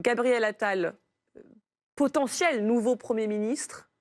Gabriel Attal, potentiel nouveau Premier ministre,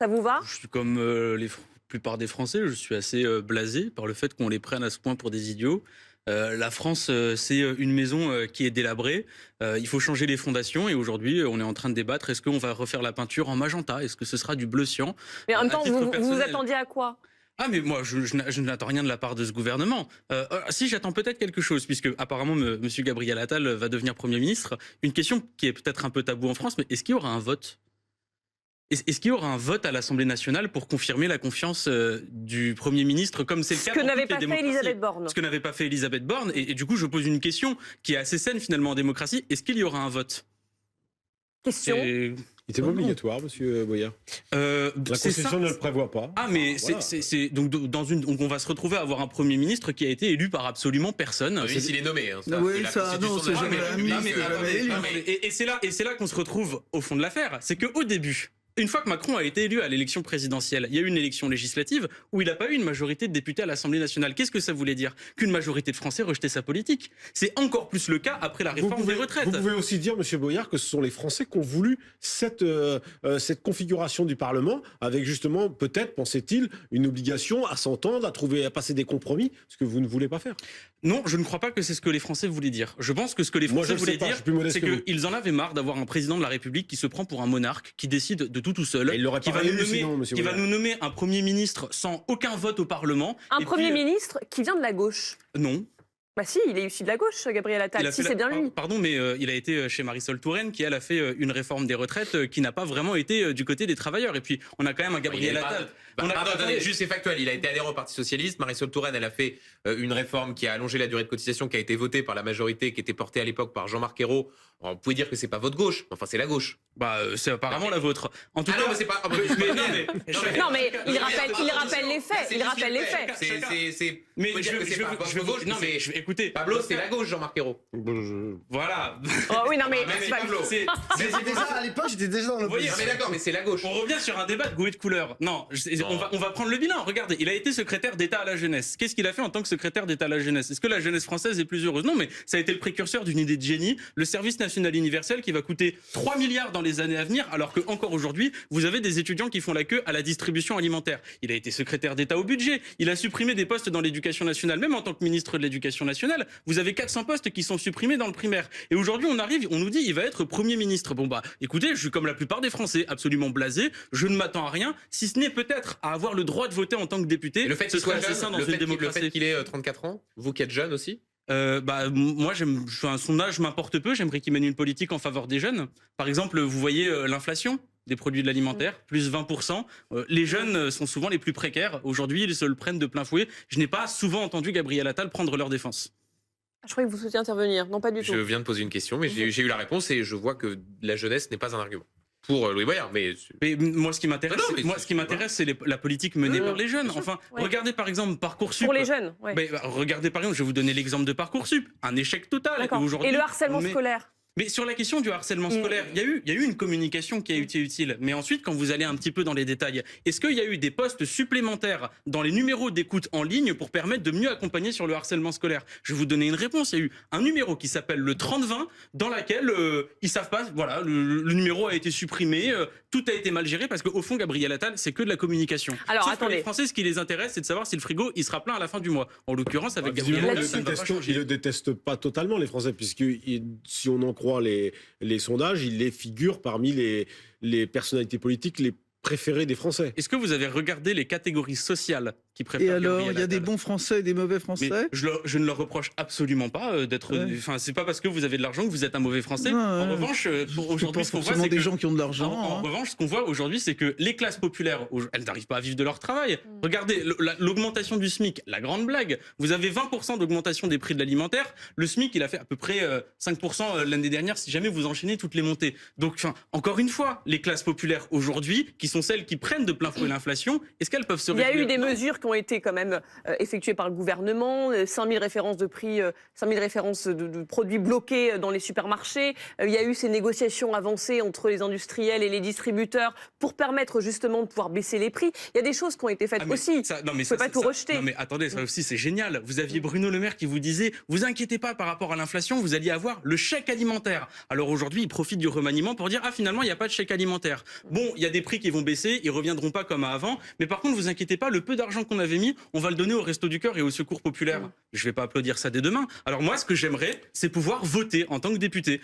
ça vous va? Je suis comme la plupart des Français, je suis assez blasé par le fait qu'on les prenne à ce point pour des idiots. La France, c'est une maison qui est délabrée. Il faut changer les fondations et aujourd'hui, on est en train de débattre. Est-ce qu'on va refaire la peinture en magenta? Est-ce que ce sera du bleu cyan? Mais en même temps, vous attendiez à quoi? Ah mais moi, je n'attends rien de la part de ce gouvernement. Si, j'attends peut-être quelque chose, puisque apparemment, M. Gabriel Attal va devenir Premier ministre. Une question qui est peut-être un peu tabou en France, mais est-ce qu'il y aura un vote? Est-ce qu'il y aura un vote à l'Assemblée nationale pour confirmer la confiance du Premier ministre, comme c'est le cas Ce que n'avait pas fait Elisabeth Borne. Ce que n'avait pas fait Elisabeth Borne. Et du coup, je pose une question qui est assez saine finalement en démocratie. Est-ce qu'il y aura un vote? Question. Il était obligatoire, monsieur Boyard. La Constitution ne le prévoit pas. Ah, mais voilà. Donc on va se retrouver à avoir un Premier ministre qui a été élu par absolument personne. Oui, s'il est nommé. Hein, ça, oui, ça, non, c'est jamais et c'est là qu'on se retrouve au fond de l'affaire. C'est qu'au début, une fois que Macron a été élu à l'élection présidentielle, il y a eu une élection législative où il n'a pas eu une majorité de députés à l'Assemblée nationale. Qu'est-ce que ça voulait dire? Qu'une majorité de Français rejetait sa politique. C'est encore plus le cas après la réforme des retraites. Vous pouvez aussi dire, monsieur Boyard, que ce sont les Français qui ont voulu cette configuration du Parlement, avec justement, peut-être, pensait-il, une obligation à s'entendre, à passer des compromis, ce que vous ne voulez pas faire. Non, je ne crois pas que c'est ce que les Français voulaient dire. Je pense que ce que les Français voulaient dire, c'est qu'ils en avaient marre d'avoir un président de la République qui se prend pour un monarque, qui décide de tout seul, qui va nous nommer un Premier ministre sans aucun vote au Parlement. Un Premier ministre qui vient de la gauche? Non. Bah si, il est issu de la gauche, Gabriel Attal, si c'est bien lui. Pardon, mais il a été chez Marisol Touraine, qui elle a fait une réforme des retraites qui n'a pas vraiment été du côté des travailleurs. Et puis, on a quand même un Gabriel Attal. Attendez, juste c'est factuel, il a été adhérent au Parti Socialiste. Marisol Touraine, elle a fait une réforme qui a allongé la durée de cotisation, qui a été votée par la majorité, qui était portée à l'époque par Jean-Marc Ayrault. On pouvait dire que c'est pas votre gauche, enfin c'est la gauche. Bah c'est apparemment la vôtre. En tout cas, non, mais c'est pas. Non, mais il rappelle les faits. Il rappelle les faits. Mais je gauche. Non mais écoutez, Pablo, c'est la gauche, Jean-Marc Ayrault. Voilà. Oh oui, non mais Pablo. À l'époque, j'étais déjà dans le. Oui, mais d'accord, mais c'est la gauche. On revient sur un débat de goût et de couleur. Non, on va prendre le bilan. Regardez, il a été secrétaire d'État à la jeunesse. Qu'est-ce qu'il a fait en tant que secrétaire d'État à la jeunesse? Est-ce que la jeunesse française est plus heureuse? Non, mais ça a été le précurseur d'une idée de génie, le service national universel qui va coûter 3 milliards dans les années à venir, alors que encore aujourd'hui, vous avez des étudiants qui font la queue à la distribution alimentaire. Il a été secrétaire d'État au budget. Il a supprimé des postes dans l'éducation nationale. Même en tant que ministre de l'Éducation nationale, vous avez 400 postes qui sont supprimés dans le primaire. Et aujourd'hui, on nous dit, il va être Premier ministre. Bon bah, écoutez, je suis comme la plupart des Français, absolument blasé. Je ne m'attends à rien, si ce n'est peut-être à avoir le droit de voter en tant que député. Et le fait qu'il soit jeune, le fait qu'il ait 34 ans, vous qui êtes jeune aussi? Moi, son âge m'importe peu. J'aimerais qu'il mène une politique en faveur des jeunes. Par exemple, vous voyez l'inflation des produits de l'alimentaire, plus 20%. Les jeunes sont souvent les plus précaires. Aujourd'hui, ils se le prennent de plein fouet. Je n'ai pas souvent entendu Gabriel Attal prendre leur défense. Je croyais que vous souhaitiez intervenir. Non, pas du tout. Je viens de poser une question, mais j'ai eu la réponse et je vois que la jeunesse n'est pas un argument. Pour Louis Boyard, mais moi, ce qui m'intéresse, c'est la politique menée par les jeunes. Enfin, regardez par exemple Parcoursup. Pour les jeunes, regardez par exemple, je vais vous donner l'exemple de Parcoursup, un échec total. Et le harcèlement scolaire? Mais sur la question du harcèlement scolaire, il y a eu une communication qui a été utile. Mais ensuite, quand vous allez un petit peu dans les détails, est-ce qu'il y a eu des postes supplémentaires dans les numéros d'écoute en ligne pour permettre de mieux accompagner sur le harcèlement scolaire? Je vais vous donner une réponse. Il y a eu un numéro qui s'appelle le 3020, dans laquelle ils savent pas, voilà, le numéro a été supprimé, tout a été mal géré, parce qu'au fond, Gabriel Attal, c'est que de la communication. Alors, sauf attendez. que les Français, ce qui les intéresse, c'est de savoir si le frigo, il sera plein à la fin du mois. En l'occurrence, avec Gabriel Attal, ça ne va pas changer. Ils ne le détestent pas totalement, les Français, puisque si on en croit les sondages, il les figure parmi les personnalités politiques les préférées des Français. Est-ce que vous avez regardé les catégories sociales qui préfèrent Et alors, Gabriel il y a Attal? des bons Français et des mauvais Français? Mais je ne leur reproche absolument pas d'être... Enfin, c'est pas parce que vous avez de l'argent que vous êtes un mauvais Français. En revanche, aujourd'hui, ce qu'on voit, c'est des gens qui ont de l'argent. En revanche, ce qu'on voit aujourd'hui, c'est que les classes populaires, elles n'arrivent pas à vivre de leur travail. Regardez, l'augmentation du SMIC, la grande blague. Vous avez 20% d'augmentation des prix de l'alimentaire. Le SMIC, il a fait à peu près 5% l'année dernière, si jamais vous enchaînez toutes les montées. Donc, encore une fois, les classes populaires aujourd'hui, qui sont sont celles qui prennent de plein fouet l'inflation. Est-ce qu'elles peuvent se Il y a eu réjouir? des Non. mesures qui ont été quand même effectuées par le gouvernement, 5000 références de prix, 5000 références de produits bloqués dans les supermarchés. Il y a eu ces négociations avancées entre les industriels et les distributeurs pour permettre justement de pouvoir baisser les prix. Il y a des choses qui ont été faites Ah, mais aussi. ça- non, mais Vous pouvez pas tout rejeter. Non mais attendez, ça aussi c'est génial. Vous aviez Bruno Le Maire qui vous disait « Vous inquiétez pas par rapport à l'inflation, vous alliez avoir le chèque alimentaire ». Alors aujourd'hui, il profite du remaniement pour dire « Ah finalement, il n'y a pas de chèque alimentaire ». Bon, il y a des prix qui vont baisser, ils reviendront pas comme avant. Mais par contre, vous inquiétez pas, le peu d'argent qu'on avait mis, on va le donner au Resto du Cœur et au Secours Populaire. Je vais pas applaudir ça dès demain. Alors moi, ce que j'aimerais, c'est pouvoir voter en tant que député.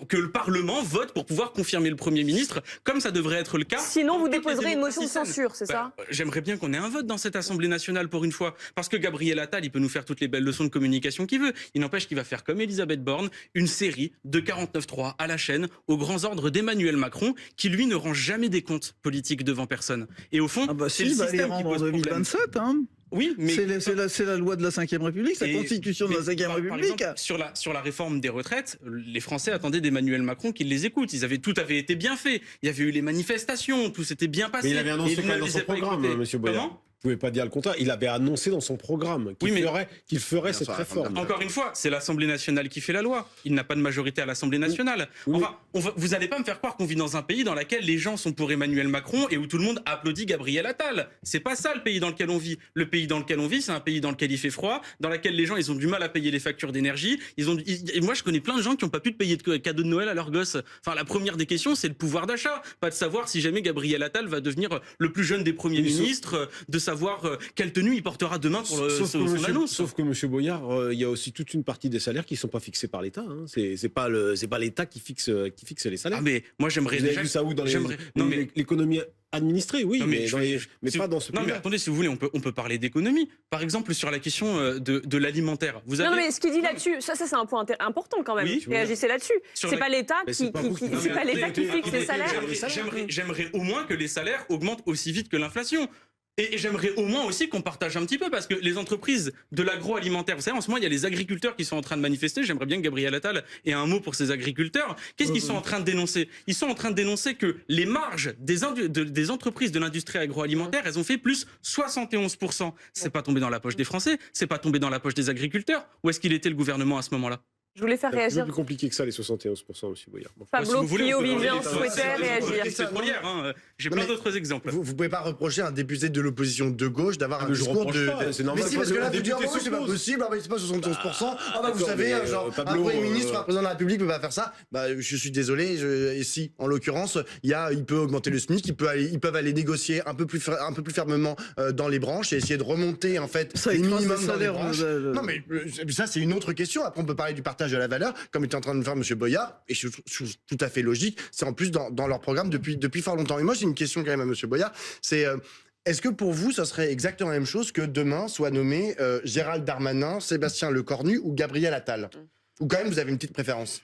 Que le Parlement vote pour pouvoir confirmer le Premier ministre, comme ça devrait être le cas. Sinon, dans vous toutes les déposerez une motion de démocraties saines. censure, c'est ça? J'aimerais bien qu'on ait un vote dans cette Assemblée nationale pour une fois. Parce que Gabriel Attal, il peut nous faire toutes les belles leçons de communication qu'il veut. Il n'empêche qu'il va faire comme Elisabeth Borne, une série de 49.3 à la chaîne, aux grands ordres d'Emmanuel Macron, qui lui ne rend jamais des comptes politiques devant personne. Et au fond, Ah bah c'est si, le il va les système qui rendre en pose problème. 2027. Hein. Oui, mais C'est la loi de la Ve République, la Et- constitution de la mais Ve par République. exemple, sur la réforme des retraites, les Français attendaient d'Emmanuel Macron qu'il les écoute. Tout avait été bien fait. Il y avait eu les manifestations, tout s'était bien passé. Mais il avait annoncé Et quand il même ne dans les son a pas programme, écoutés. monsieur Boyard. Comment ? Vous pouvez pas dire le contraire. Il avait annoncé dans son programme qu'il Oui, mais- ferait cette sûr, la réforme. Encore une fois, c'est l'Assemblée nationale qui fait la loi. Il n'a pas de majorité à l'Assemblée nationale. Oui, Enfin, vous n'allez pas me faire croire qu'on vit dans un pays dans lequel les gens sont pour Emmanuel Macron et où tout le monde applaudit Gabriel Attal. C'est pas ça le pays dans lequel on vit. Le pays dans lequel on vit, c'est un pays dans lequel il fait froid, dans lequel les gens ils ont du mal à payer les factures d'énergie. Et moi, je connais plein de gens qui n'ont pas pu payer de cadeaux de Noël à leurs gosses. Enfin, la première des questions, c'est le pouvoir d'achat, pas de savoir si jamais Gabriel Attal va devenir le plus jeune des premiers Oui, sauf- ministres, de savoir quelle tenue il portera demain pour son annonce. Sauf que monsieur Boyard, il y a aussi toute une partie des salaires qui ne sont pas fixés par l'État. Hein. C'est pas l'État qui fixe les salaires. Ah mais moi j'aimerais Vous avez déjà. vu ça où dans Non, mais- l'économie administrée, oui, Non, mais mais, je- mais si pas vous- dans ce Non mais pays-là. attendez, si vous voulez, on peut parler d'économie. Par exemple sur la question de l'alimentaire. Vous avez Non, mais ce qu'il dit là-dessus, ça c'est un point important quand même. Oui, Réagissez là-dessus. Sur C'est la- pas l'État Mais qui, c'est pas vous qui- Non, c'est mais pas l'État attendez, qui fixe les attendez, salaires. J'aimerais au moins que les salaires augmentent aussi vite que l'inflation. Et j'aimerais au moins aussi qu'on partage un petit peu, parce que les entreprises de l'agroalimentaire, vous savez, en ce moment, il y a les agriculteurs qui sont en train de manifester. J'aimerais bien que Gabriel Attal ait un mot pour ces agriculteurs. Qu'est-ce qu'ils sont en train de dénoncer? Ils sont en train de dénoncer que les marges des entreprises de l'industrie agroalimentaire, elles ont fait plus 71%. C'est pas tombé dans la poche des Français, c'est pas tombé dans la poche des agriculteurs. Où est-ce qu'il était le gouvernement à ce moment-là? Je voulais faire C'est un peu réagir plus compliqué que ça, les 71%, monsieur Boyard. Bon. Si Pablo vous voulez, Pio on peut Vivien parler souhaitait de- réagir. C'est pétrolière, hein. J'ai Non, plein mais d'autres exemples. Vous pouvez pas reprocher à un député de l'opposition de gauche d'avoir un mais je discours reproche de. pas, c'est normal. Mais si, parce que là, Le vous dites, député ah, c'est pas s'oppose. possible, ah, bah, c'est pas 71%. Ah, bah, vous d'accord, savez, mais, genre, Pablo, un Premier ministre, un président de la République peut pas faire ça. Bah, je suis désolé, et si, en l'occurrence, il peut augmenter le SMIC, ils peuvent aller négocier un peu plus fermement dans les branches et essayer de remonter, en fait, Ça les écrase minimums les dans les salaires. branches. Non, mais ça, c'est une autre question. Après, on peut parler du partage de la valeur, comme était en train de faire M. Boyard, et je trouve tout à fait logique. C'est en plus dans leur programme depuis fort longtemps. Et moi, j'ai une question quand même à M. Boyard. C'est est-ce que pour vous, ça serait exactement la même chose que demain soit nommé Gérald Darmanin, Sébastien Lecornu ou Gabriel Attal? Ou quand même, vous avez une petite préférence?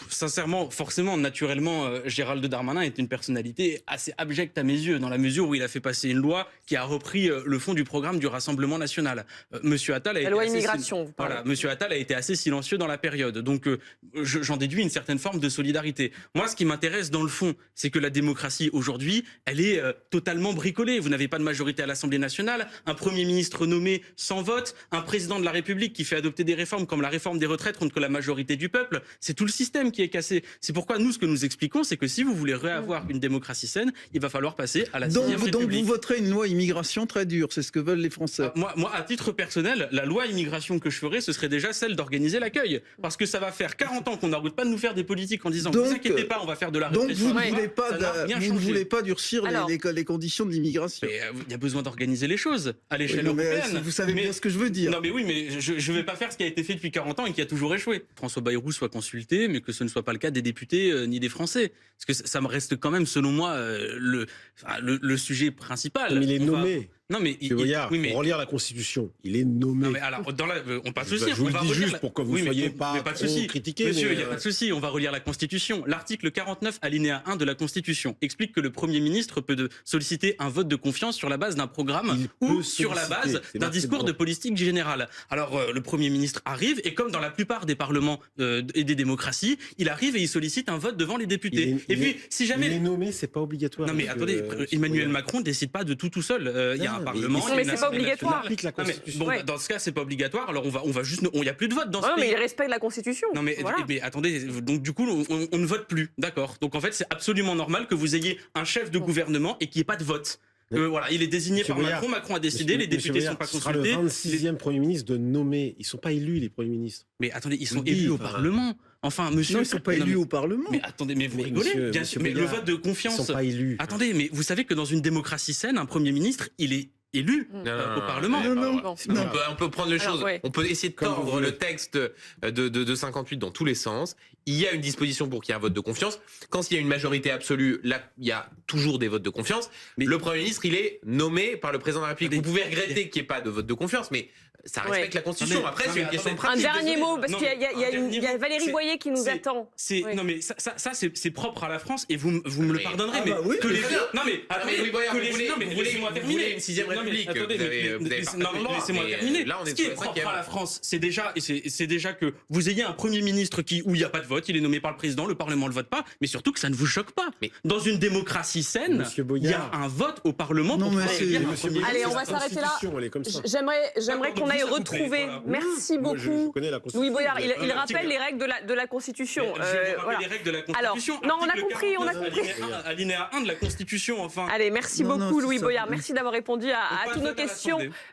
Sincèrement, forcément, naturellement, Gérald Darmanin est une personnalité assez abjecte à mes yeux, dans la mesure où il a fait passer une loi qui a repris le fond du programme du Rassemblement national. Monsieur Attal a La été loi assez immigration, vous parlez. Voilà, Monsieur Attal a été assez silencieux dans la période, donc j'en déduis une certaine forme de solidarité. Moi, ce qui m'intéresse dans le fond, c'est que la démocratie aujourd'hui, elle est totalement bricolée. Vous n'avez pas de majorité à l'Assemblée nationale, un Premier ministre nommé sans vote, un président de la République qui fait adopter des réformes comme la réforme des retraites contre la majorité du peuple. C'est tout le système qui est cassé. C'est pourquoi nous, ce que nous expliquons, c'est que si vous voulez réavoir une démocratie saine, il va falloir passer à la 6e Donc République. vous voterez une loi immigration très dure, c'est ce que veulent les Français. Moi, à titre personnel, la loi immigration que je ferais, ce serait déjà celle d'organiser l'accueil. Parce que ça va faire 40 ans qu'on n'arrête pas de nous faire des politiques en disant Donc, vous inquiétez pas, on va faire de la Donc répression. vous ne Ouais. voulez pas, Ça n'a rien vous ne changé. voulez pas durcir Alors. les conditions de l'immigration. Mais il y a besoin d'organiser les choses à Oui, l'échelle non, mais, européenne. vous savez Mais- bien ce que je veux dire. Non mais oui, mais je ne vais pas faire ce qui a été fait depuis 40 ans et qui a toujours échoué. François Bayrou soit consulté, mais que ce ne soit pas le cas des députés ni des Français. Parce que ça me reste quand même, selon moi, le sujet principal. Mais il est On va- nommé. Non, mais Monsieur Boyard, oui, mais pour relire la Constitution, il est nommé. non, mais alors, on passe aussi. Je vous on le va dis relire juste pour que vous oui, mais soyez on- pas mais de trop souci. critiqué. Monsieur, mais, il n'y a pas de souci, on va relire la Constitution. L'article 49, alinéa 1 de la Constitution, explique que le Premier ministre peut solliciter un vote de confiance sur la base d'un programme Il ou peut sur la solliciter, base c'est d'un marqué discours de dedans. politique générale. Alors, le Premier ministre arrive, et comme dans la plupart des parlements et des démocraties, il arrive et il sollicite un vote devant les députés. Et puis, si Il jamais... est nommé, c'est pas obligatoire. Non mais attendez, Emmanuel Macron décide pas de tout seul. Il y a un Non, parlement. mais il y a une c'est pas Assemblée obligatoire. nationale. applique la Non, mais Constitution. bon, Ouais. dans ce cas, c'est pas obligatoire. Alors on va juste, il y a plus de vote dans ce Non, mais pays. il respecte la Constitution. Non mais, Voilà. mais attendez, donc du coup on ne vote plus, d'accord. Donc en fait c'est absolument normal que vous ayez un chef de gouvernement et qu'il n'y ait pas de vote. Voilà, il est désigné Monsieur par Boyard, Macron, Macron a décidé, les députés ne sont pas Ce sera consultés. le 26e Premier ministre de nommer. Ils sont pas élus, les Premiers ministres. Mais attendez, ils sont Vous le élus dites, au enfin. Parlement. Enfin, monsieur... Non, ils ne sont pas Non, élus mais- au Parlement. Mais attendez, mais vous Mais rigolez monsieur- bien monsieur sûr. Mais le Boyard, vote de Ils confiance... sont pas élus. Attendez, mais vous savez que dans une démocratie saine, un Premier ministre, il est élu au Parlement. Non, non. Bon. On peut prendre les Alors, choses. ouais. On peut essayer de Comme vous tordre voulez. le texte de 58 dans tous les sens. Il y a une disposition pour qu'il y ait un vote de confiance. Quand il y a une majorité absolue, là, il y a toujours des votes de confiance. Mais- Le Premier ministre, il est nommé par le président de la République. Mais- Vous pouvez regretter qu'il n'y ait pas de vote de confiance, mais ça respecte Ouais. la Constitution. Non, mais- Après, non, c'est mais une question de attendez. Un pratique. dernier désolé. mot, parce Non, qu'il y a, un dernier il y a mot. Valérie C'est- Boyer qui nous c'est- attend. Oui. Non mais ça c'est propre à la France et vous me le Mais- pardonnerez Ah mais bah oui, que mais les très bien. non mais attendez mais Louis Boyard, que vous les voulez- non mais vous voulez- laissez-moi vous terminer. voulez une sixième Non, mais République, attendez, vous avez- mais- vous avez mais- parfaitement non, mais le droit, laissez-moi mais terminer. là, on est Ce qui sur est la propre cinquième. à la France, c'est déjà que vous ayez un Premier ministre où il n'y a pas de vote, il est nommé par le président, le Parlement le vote pas, mais surtout que ça ne vous choque pas. Mais- Dans une démocratie saine, Monsieur il y a Boyard. un vote au Parlement Non, pour mais pouvoir c'est- élire un Monsieur Premier Boyard, Allez, c'est on la va s'arrêter là. Constitution, elle est comme ça. J'aimerais D'accord, qu'on donc aille vous, ça vous retrouver. plaît, voilà. Merci Moi, je beaucoup. connais la Constitution. Louis Boyard, il Article- rappelle les règles de la Constitution. Je vous rappelle Voilà. les règles de la Alors, Constitution. non, on a Article compris, on a 49, compris. Alinéa 1 de la Constitution, enfin. Allez, merci Non, non, beaucoup c'est Louis ça. Boyard. Merci d'avoir répondu On à passe toutes nos à questions. l'Assemblée.